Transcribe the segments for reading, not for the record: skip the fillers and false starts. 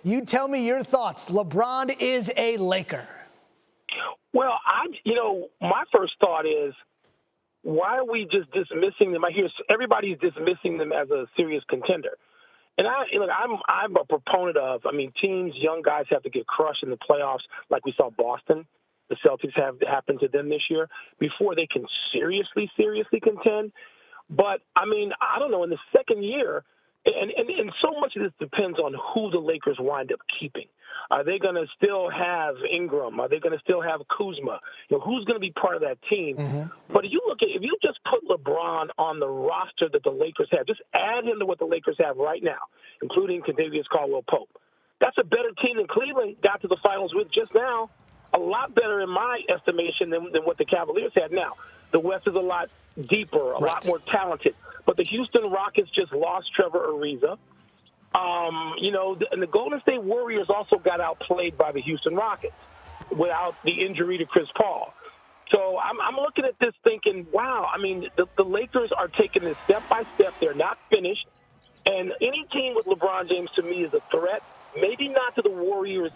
You tell me your thoughts. LeBron is a Laker. Well, my first thought is, why are we just dismissing them? I hear everybody's dismissing them as a serious contender. And I'm a proponent of, teams, young guys have to get crushed in the playoffs like we saw Boston, the Celtics have happened to them this year, before they can seriously contend. But, I don't know, in the second year, and so much of this depends on who the Lakers wind up keeping. Are they going to still have Ingram? Are they going to still have Kuzma? Who's going to be part of that team? Mm-hmm. But if you just put LeBron on the roster that the Lakers have, just add him to what the Lakers have right now, including Kentavious Caldwell-Pope, that's a better team than Cleveland got to the finals with just now. A lot better in my estimation than what the Cavaliers had. Now, the West is a lot deeper, a lot more talented. But the Houston Rockets just lost Trevor Ariza. And the Golden State Warriors also got outplayed by the Houston Rockets without the injury to Chris Paul. So I'm looking at this thinking, wow, the Lakers are taking this step by step. They're not finished. And any team with LeBron James, to me, is a threat. Maybe not to the Warriors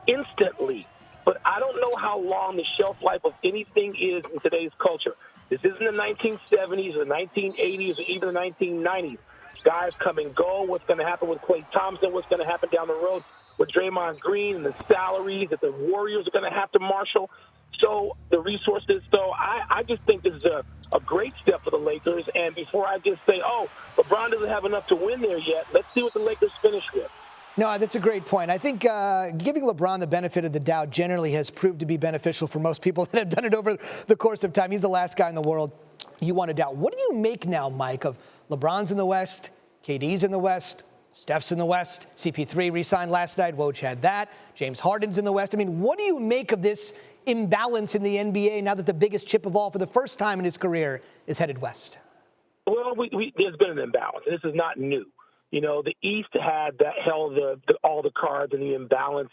instantly, but I don't know how long the shelf life of anything is in today's culture. This isn't the 1970s or the 1980s or even the 1990s. Guys come and go. What's going to happen with Klay Thompson? What's going to happen down the road with Draymond Green and the salaries that the Warriors are going to have to marshal? So the resources. So I just think this is a great step for the Lakers. And before I just say, LeBron doesn't have enough to win there yet, let's see what the Lakers finish with. No, that's a great point. I think giving LeBron the benefit of the doubt generally has proved to be beneficial for most people that have done it over the course of time. He's the last guy in the world you want to doubt. What do you make now, Mike, of LeBron's in the West, KD's in the West, Steph's in the West, CP3 re-signed last night, Woj had that, James Harden's in the West. What do you make of this imbalance in the NBA now that the biggest chip of all for the first time in his career is headed west? Well, there's been an imbalance. This is not new. The East held all the cards and the imbalance,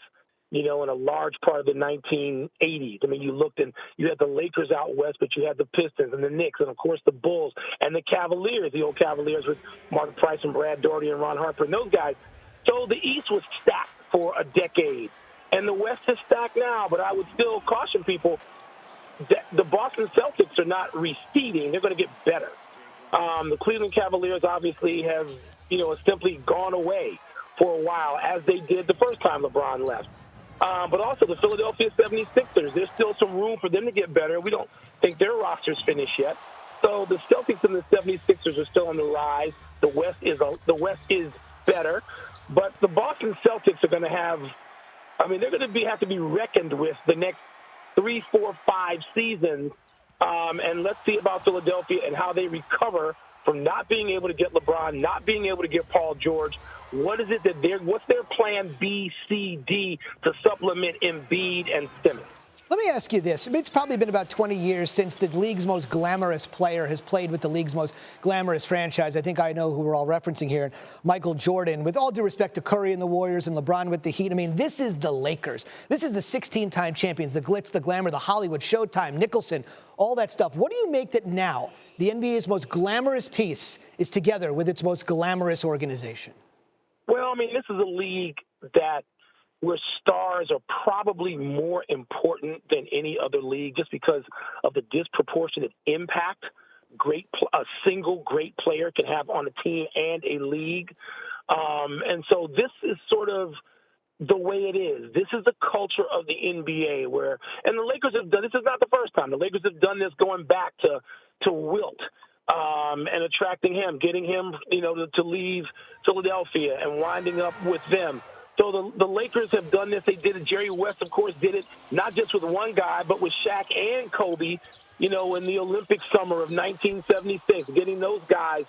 in a large part of the 1980s. You looked and you had the Lakers out west, but you had the Pistons and the Knicks and, of course, the Bulls and the Cavaliers, the old Cavaliers with Mark Price and Brad Daugherty and Ron Harper and those guys. So the East was stacked for a decade, and the West is stacked now. But I would still caution people that the Boston Celtics are not receding. They're going to get better. The Cleveland Cavaliers obviously have simply gone away for a while, as they did the first time LeBron left. But also the Philadelphia 76ers, there's still some room for them to get better. We don't think their roster's finished yet. So the Celtics and the 76ers are still on the rise. The West is better. But the Boston Celtics are going to have to be reckoned with the next 3, 4, 5 seasons. And let's see about Philadelphia and how they recover from not being able to get LeBron, not being able to get Paul George. What is it what's their plan B, C, D to supplement Embiid and Simmons? Let me ask you this. It's probably been about 20 years since the league's most glamorous player has played with the league's most glamorous franchise. I think I know who we're all referencing here, Michael Jordan. With all due respect to Curry and the Warriors and LeBron with the Heat, this is the Lakers. This is the 16-time champions, the glitz, the glamour, the Hollywood, Showtime, Nicholson, all that stuff. What do you make that now the NBA's most glamorous piece is together with its most glamorous organization? Well, this is a league where stars are probably more important than any other league just because of the disproportionate impact a single great player can have on a team and a league. And so this is sort of the way it is. This is the culture of the NBA and the Lakers have done, this is not the first time. The Lakers have done this going back to Wilt. And attracting him, getting him, to leave Philadelphia and winding up with them. So the Lakers have done this. They did it. Jerry West, of course, did it not just with one guy, but with Shaq and Kobe, in the Olympic summer of 1976, getting those guys,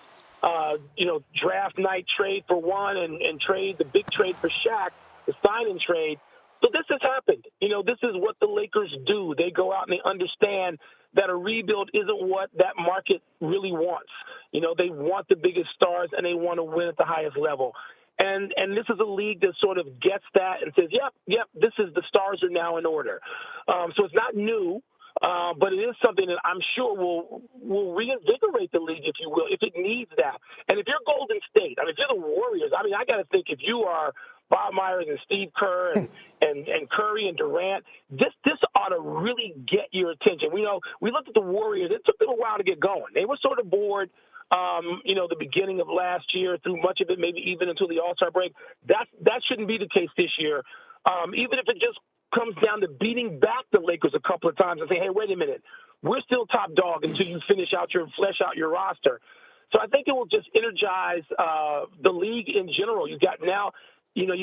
draft night trade for one and trade, the big trade for Shaq, the sign-in trade. So this has happened. This is what the Lakers do. They go out and they understand that a rebuild isn't what that market really wants. They want the biggest stars and they want to win at the highest level. And this is a league that sort of gets that and says, yep, this is the stars are now in order. So it's not new, but it is something that I'm sure will reinvigorate the league, if you will, if it needs that. And if you're Golden State, if you're the Warriors, I got to think if you are Bob Myers and Steve Kerr and Curry and Durant. This ought to really get your attention. We looked at the Warriors. It took them a while to get going. They were sort of bored, the beginning of last year, through much of it, maybe even until the All-Star break. That shouldn't be the case this year. Even if it just comes down to beating back the Lakers a couple of times and say, hey, wait a minute, we're still top dog until you flesh out your roster. So I think it will just energize the league in general. You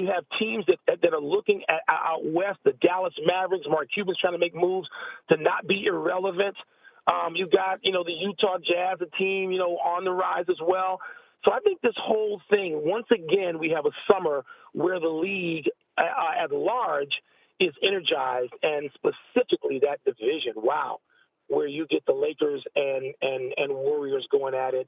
have teams that are looking at out west, the Dallas Mavericks. Mark Cuban's trying to make moves to not be irrelevant. You've got, the Utah Jazz, a team, on the rise as well. So I think this whole thing, once again, we have a summer where the league at large is energized, and specifically that division. Wow, where you get the Lakers and Warriors going at it.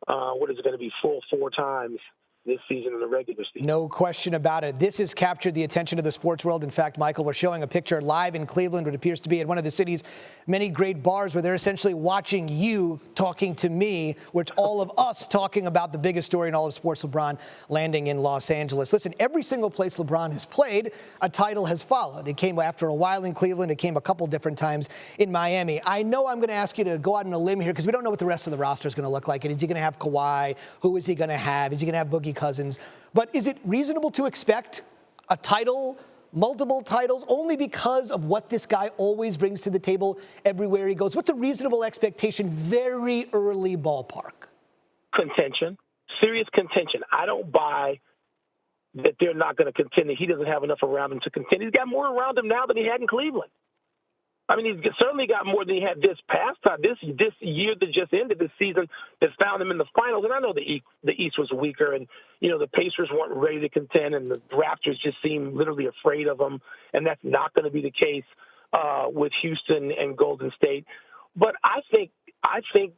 What is it going to be, full 4 times this season in the regular season? No question about it. This has captured the attention of the sports world. In fact, Michael, we're showing a picture live in Cleveland, what appears to be at one of the city's many great bars, where they're essentially watching you talking to me, which all of us talking about the biggest story in all of sports, LeBron landing in Los Angeles. Listen, every single place LeBron has played, a title has followed. It came after a while in Cleveland. It came a couple different times in Miami. I know I'm going to ask you to go out on a limb here because we don't know what the rest of the roster is going to look like. Is he going to have Kawhi? Who is he going to have? Is he going to have Boogie Cousins? But is it reasonable to expect a title, multiple titles, only because of what this guy always brings to the table everywhere he goes? What's a reasonable expectation, very early ballpark? Contention, serious contention. I don't buy that they're not going to contend, that he doesn't have enough around him to contend. He's got more around him now than he had in Cleveland. I mean, he's certainly got more than he had this past time, this year that just ended, this season that found him in the finals. And I know the East was weaker, and, the Pacers weren't ready to contend, and the Raptors just seemed literally afraid of them, and that's not going to be the case with Houston and Golden State. But I think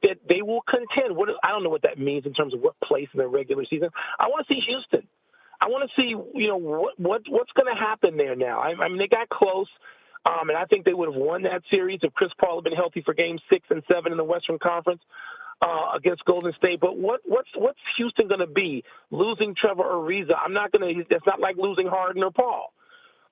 that they will contend. I don't know what that means in terms of what place in the regular season. I want to see Houston. I want to see, what's going to happen there now. I mean, they got close. And I think they would have won that series if Chris Paul had been healthy for Games 6 and 7 in the Western Conference against Golden State. But what's Houston going to be? Losing Trevor Ariza? That's not like losing Harden or Paul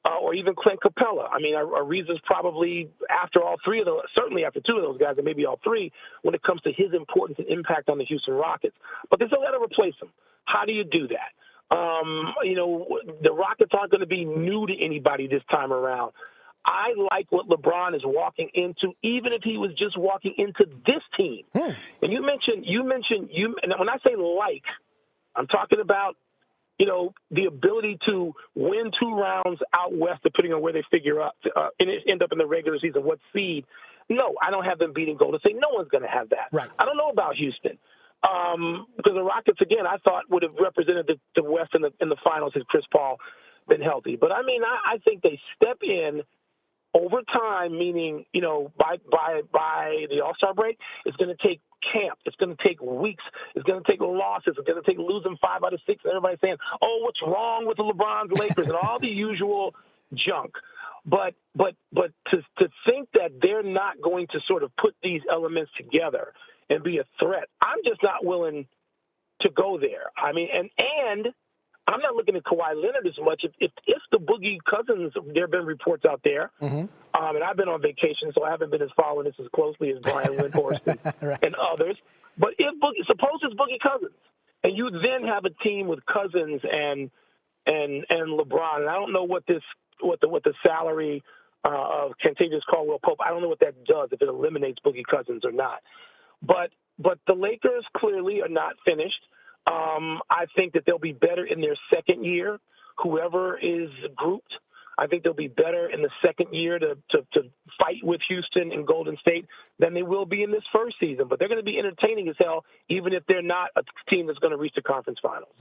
or even Clint Capella. I mean, Ariza's probably after all 3 of those, certainly after 2 of those guys, and maybe all 3, when it comes to his importance and impact on the Houston Rockets. But they still got to replace him. How do you do that? The Rockets aren't going to be new to anybody this time around. I like what LeBron is walking into, even if he was just walking into this team. And you mentioned, and when I say like, I'm talking about, the ability to win 2 rounds out west, depending on where they figure out and end up in the regular season, what seed. No, I don't have them beating Golden State. No one's going to have that. Right. I don't know about Houston. Because the Rockets, again, I thought would have represented the West in the finals had Chris Paul been healthy. But, I mean, I think they step in over time, meaning, by the All-Star break. It's going to take camp. It's going to take weeks. It's going to take losses. It's going to take losing 5 out of 6. And everybody saying, oh, what's wrong with the LeBron's Lakers and all the usual junk. But to think that they're not going to sort of put these elements together and be a threat, I'm just not willing to go there. I mean, and I'm not looking at Kawhi Leonard as much. If the Boogie Cousins, there have been reports out there, and I've been on vacation, so I haven't been following this as closely as Brian Windhorst and others. But suppose it's Boogie Cousins, and you then have a team with Cousins and LeBron, and I don't know what the salary of Kentavious Caldwell-Pope, I don't know what that does, if it eliminates Boogie Cousins or not. But the Lakers clearly are not finished. I think that they'll be better in their second year, whoever is grouped. I think they'll be better in the second year to fight with Houston and Golden State than they will be in this first season. But they're going to be entertaining as hell, even if they're not a team that's going to reach the conference finals.